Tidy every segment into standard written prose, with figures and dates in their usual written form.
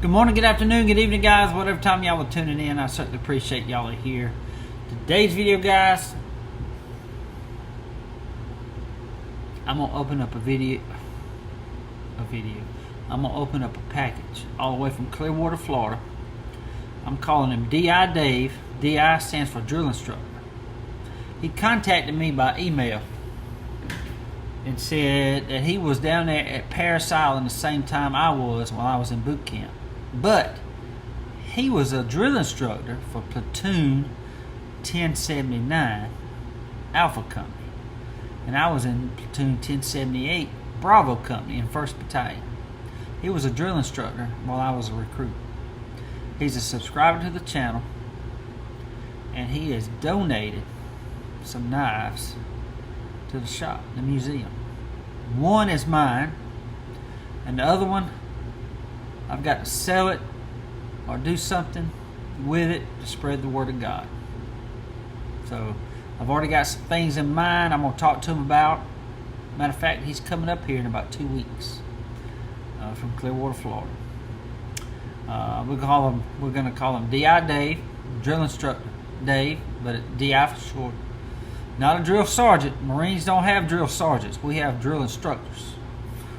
Good morning, good afternoon, good evening, guys. Whatever time y'all are tuning in, I certainly appreciate y'all are here. Today's video, guys, I'm gonna open up a video. I'm gonna open up a package all the way from Clearwater, Florida. I'm calling him DI Dave. DI stands for Drill Instructor. He contacted me by email and said that he was down there at Parris Island the same time I was while I was in boot camp. But he was a drill instructor for Platoon 1079 Alpha Company. And I was in Platoon 1078 Bravo Company in 1st Battalion. He was a drill instructor while I was a recruit. He's a subscriber to the channel, and he has donated some knives to the shop, the museum. One is mine, and the other one I've got to sell it or do something with it to spread the word of God. So I've already got some things in mind I'm going to talk to him about. Matter of fact, he's coming up here in about 2 weeks from Clearwater, Florida. We're going to call him DI Dave, Drill Instructor Dave, but DI for short. Not a drill sergeant. Marines don't have drill sergeants. We have drill instructors,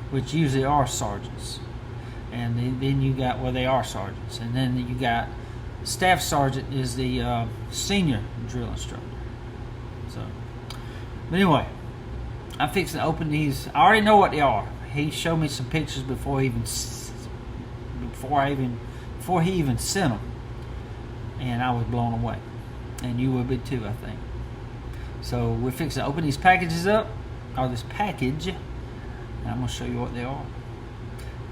which usually are sergeants. And then you got, well, they are sergeants. And then you got staff sergeant is the senior drill instructor. So, but anyway, I'm fixing to open these. I already know what they are. He showed me some pictures before he even sent them, and I was blown away. And you will be too, I think. So we're fixing to open these packages up, or this package, and I'm going to show you what they are.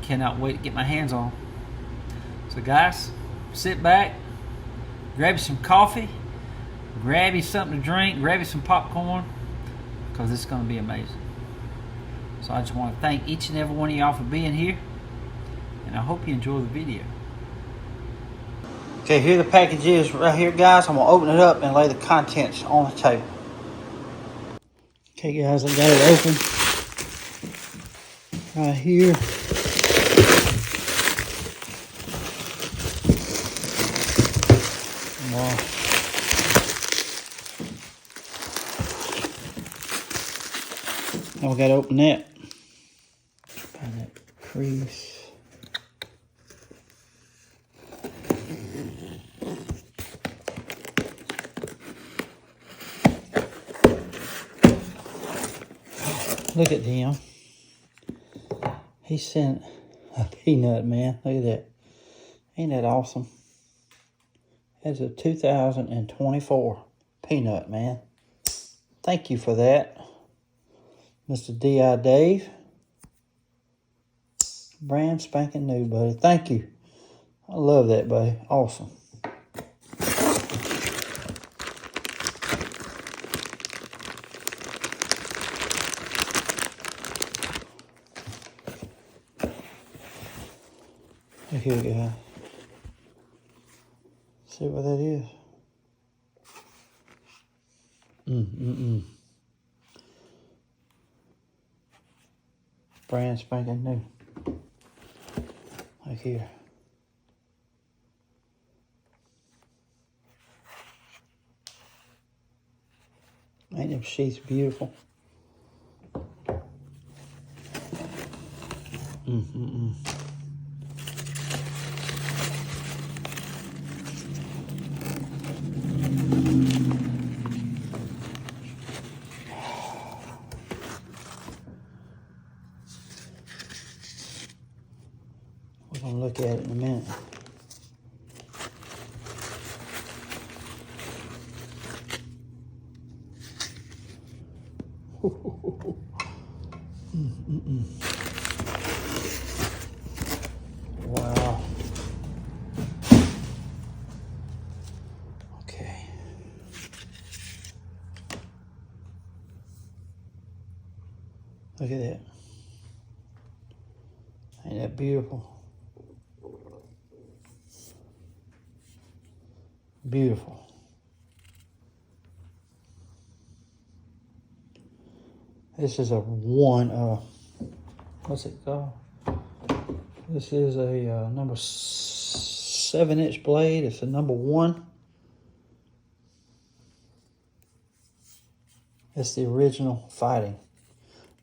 Cannot wait to get my hands on them. So guys, sit back, grab you some coffee, grab you something to drink, grab you some popcorn, because it's going to be amazing. So I just want to thank each and every one of y'all for being here, and I hope you enjoy the video. Okay, here the package is right here, guys. I'm going to open it up and lay the contents on the table. Okay, guys, I got it open right here. Wow. Now we got to open that. Find that crease. Look at them. He sent a peanut, man. Look at that. Ain't that awesome? That's a 2024 peanut, man. Thank you for that, Mr. D.I. Dave. Brand spanking new, buddy. Thank you. I love that, buddy. Awesome. Look here, guys. See what that is? Brand spanking new. Like here. Ain't them sheets beautiful? We're going to look at it in a minute. Wow. Okay. Look at that. Ain't that beautiful? Beautiful. This is a one, what's it called? This is a number 7-inch blade. It's a number 1. It's the original fighting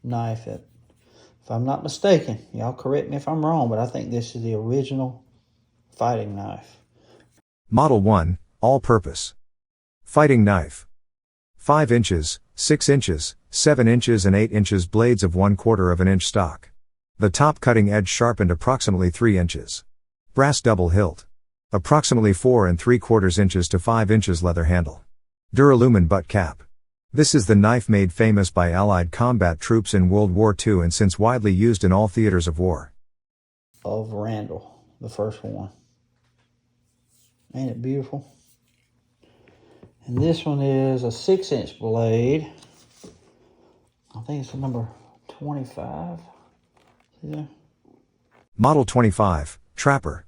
knife. If I'm not mistaken, y'all correct me if I'm wrong, but I think this is the original fighting knife. Model 1, all-purpose. Fighting knife. 5 inches, 6 inches, 7 inches and 8 inches blades of 1/4 of an inch stock. The top cutting edge sharpened approximately 3 inches. Brass double hilt. Approximately 4 3/4 inches to 5 inches leather handle. Duralumin butt cap. This is the knife made famous by Allied combat troops in World War II and since widely used in all theaters of war. Of Randall, the first one. Ain't it beautiful? And this one is a 6-inch blade. I think it's a number 25. Yeah. Model 25, Trapper.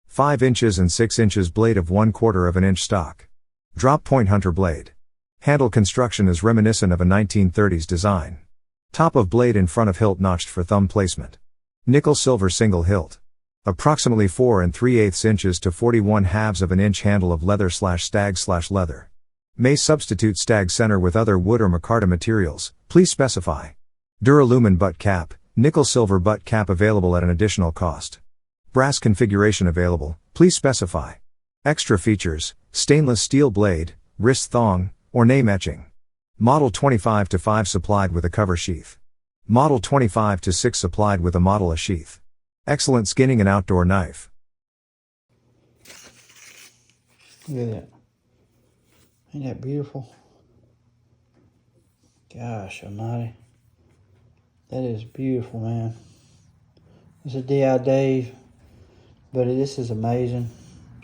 5 inches and 6 inches blade of 1/4 of an inch stock. Drop point hunter blade. Handle construction is reminiscent of a 1930s design. Top of blade in front of hilt notched for thumb placement. Nickel silver single hilt. Approximately 4 3/8 inches to 41/2 of an inch handle of leather/stag/leather. May substitute stag center with other wood or micarta materials, please specify. Duralumin butt cap, nickel silver butt cap available at an additional cost. Brass configuration available, please specify. Extra features, stainless steel blade, wrist thong, or name etching. Model 25-5 supplied with a cover sheath. Model 25-6 supplied with a model sheath. Excellent skinning and outdoor knife. Look at that. Ain't that beautiful? Gosh almighty. That is beautiful, man. It's a D.I. Dave, but this is amazing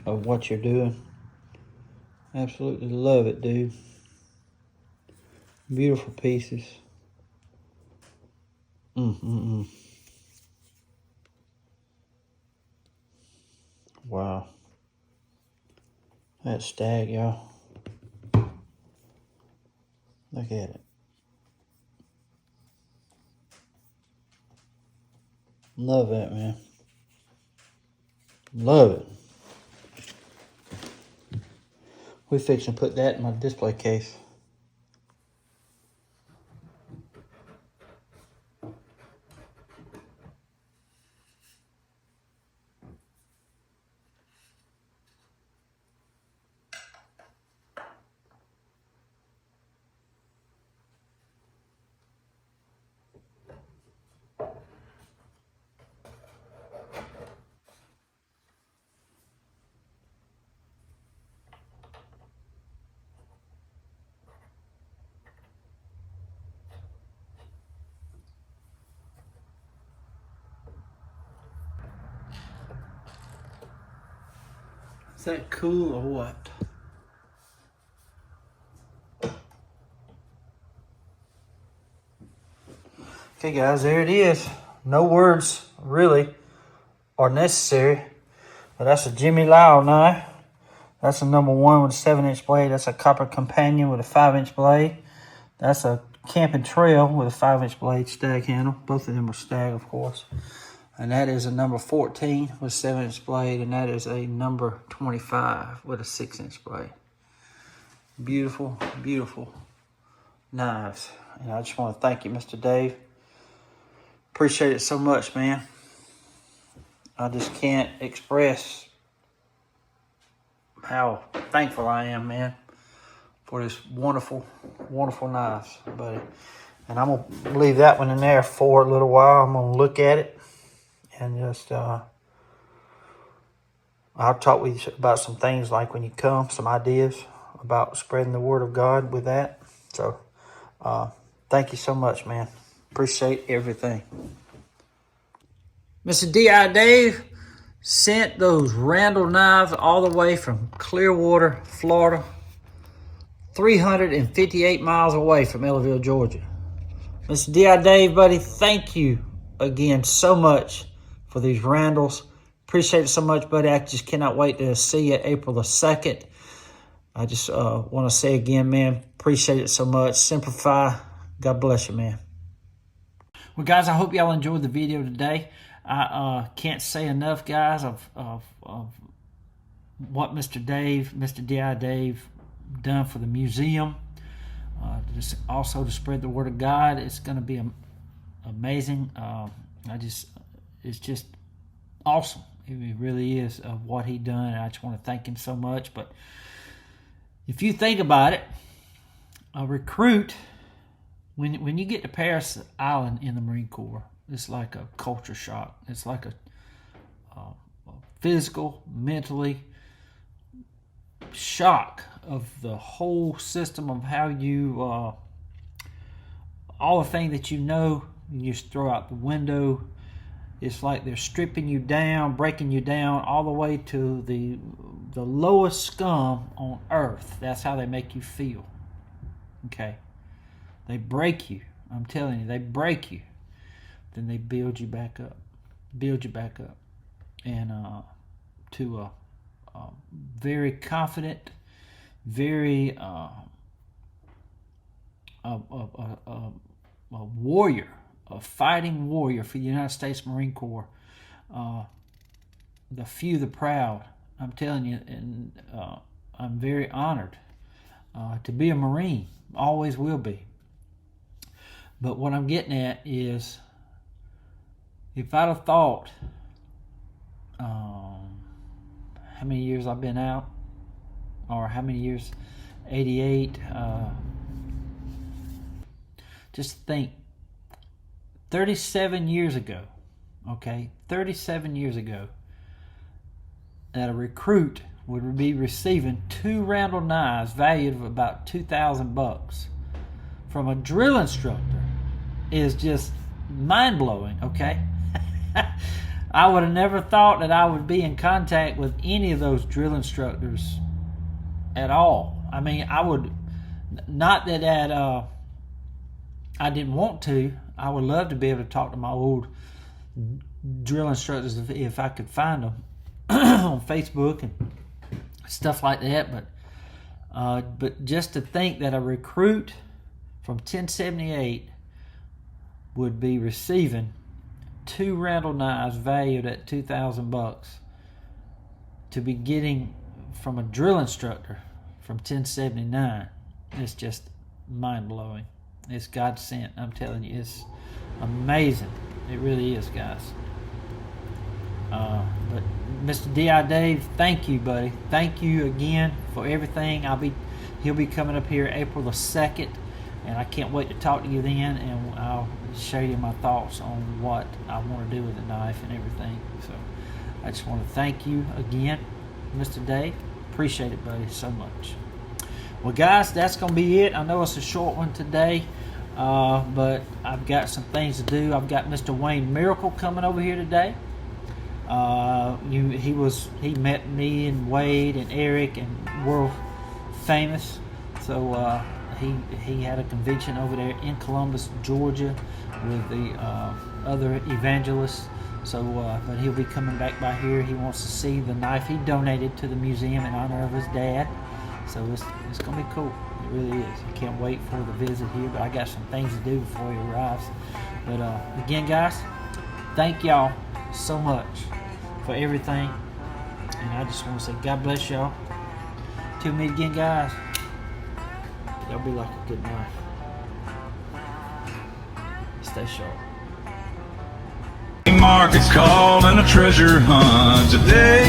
of what you're doing. Absolutely love it, dude. Beautiful pieces. Wow. That stag, y'all. Look at it. Love that, man. Love it. We fixing to put that in my display case. Is that cool or what? Okay guys, there it is. No words really are necessary, but that's a Jimmy Lyle knife. That's a number 1 with a 7-inch blade. That's a copper companion with a 5-inch blade. That's a camping trail with a 5-inch blade, stag handle. Both of them are stag, of course. And that is a number 14 with a 7-inch blade, and that is a number 25 with a 6-inch blade. Beautiful, beautiful knives. And I just want to thank you, Mr. Dave. Appreciate it so much, man. I just can't express how thankful I am, man, for this wonderful, wonderful knives, buddy. And I'm going to leave that one in there for a little while. I'm going to look at it. And just, I'll talk with you about some things like when you come, some ideas about spreading the word of God with that. So, thank you so much, man. Appreciate everything. Mr. D.I. Dave sent those Randall knives all the way from Clearwater, Florida, 358 miles away from Ellaville, Georgia. Mr. D.I. Dave, buddy, thank you again so much for these Randalls. Appreciate it so much, buddy. I just cannot wait to see you April the 2nd. I just want to say again, man, appreciate it so much. Simplify. God bless you, man. Well, guys, I hope y'all enjoyed the video today. I can't say enough, guys, of what Mr. D.I. Dave done for the museum. Just also to spread the word of God. It's going to be amazing. It's just awesome. It really is of what he done, and I just want to thank him so much. But if you think about it, a recruit, when you get to Parris Island in the Marine Corps, it's like a culture shock. It's like a physical, mentally shock of the whole system of how you, all the things that you know, you just throw out the window. It's like they're stripping you down, breaking you down all the way to the lowest scum on earth. That's how they make you feel. Okay? They break you. I'm telling you, they break you. Then they build you back up. And to a very confident, very a warrior, a fighting warrior for the United States Marine Corps. The few, the proud. I'm telling you, and I'm very honored to be a Marine. Always will be. But what I'm getting at is, if I'd have thought how many years I've been out, or how many years, 88, just think, 37 years ago, okay, 37 years ago, that a recruit would be receiving 2 Randall knives valued of about $2,000 from a drill instructor is just mind-blowing, okay? I would have never thought that I would be in contact with any of those drill instructors at all. I mean, I would, not that I didn't want to. I would love to be able to talk to my old drill instructors if I could find them on Facebook and stuff like that. But just to think that a recruit from 1078 would be receiving 2 Randall knives valued at $2,000 to be getting from a drill instructor from 1079, it's just mind-blowing. It's God sent. I'm telling you, it's amazing. It really is, guys. But Mr. D.I. Dave, thank you, buddy. Thank you again for everything. He'll be coming up here April the 2nd, and I can't wait to talk to you then, and I'll show you my thoughts on what I want to do with the knife and everything. So I just want to thank you again, Mr. Dave. Appreciate it, buddy, so much. Well, guys, that's going to be it. I know it's a short one today, but I've got some things to do. I've got Mr. Wayne Miracle coming over here today. He met me and Wade and Eric and world famous. So he had a convention over there in Columbus, Georgia, with the other evangelists. So, but he'll be coming back by here. He wants to see the knife he donated to the museum in honor of his dad. So it's gonna be cool. It really is. I can't wait for the visit here. But I got some things to do before he arrives. But again, guys, thank y'all so much for everything. And I just want to say God bless y'all. Till we meet again, guys. Y'all be like a good knife. Stay sharp. Market's calling a treasure hunt today,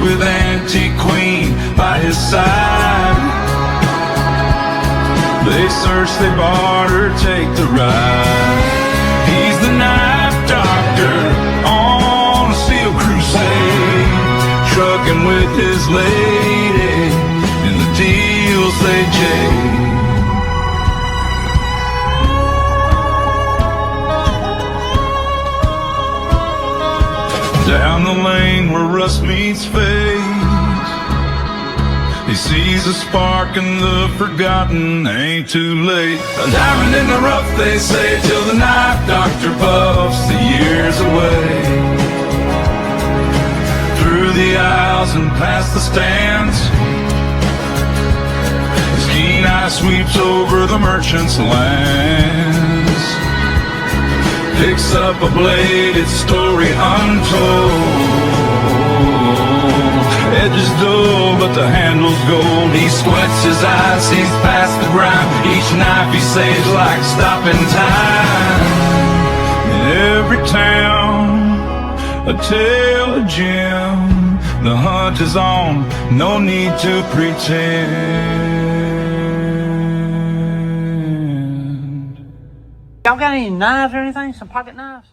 with Antique Queen by his side. They search, they barter, take the ride. He's the knife doctor on a steel crusade, trucking with his lady, and the deals they jade. Down the lane where rust meets face, he sees a spark in the forgotten, ain't too late. A diamond in the rough, they say, till the knife doctor puffs the years away. Through the aisles and past the stands, his keen eye sweeps over the merchant's lands. Picks up a blade, its story untold. Edges dull, but the handle's gold. He squints his eyes, sees past the grime. Each knife he saves like stopping time. In every town, a tale of Jim. The hunt is on, no need to pretend. Y'all got any knives or anything? Some pocket knives?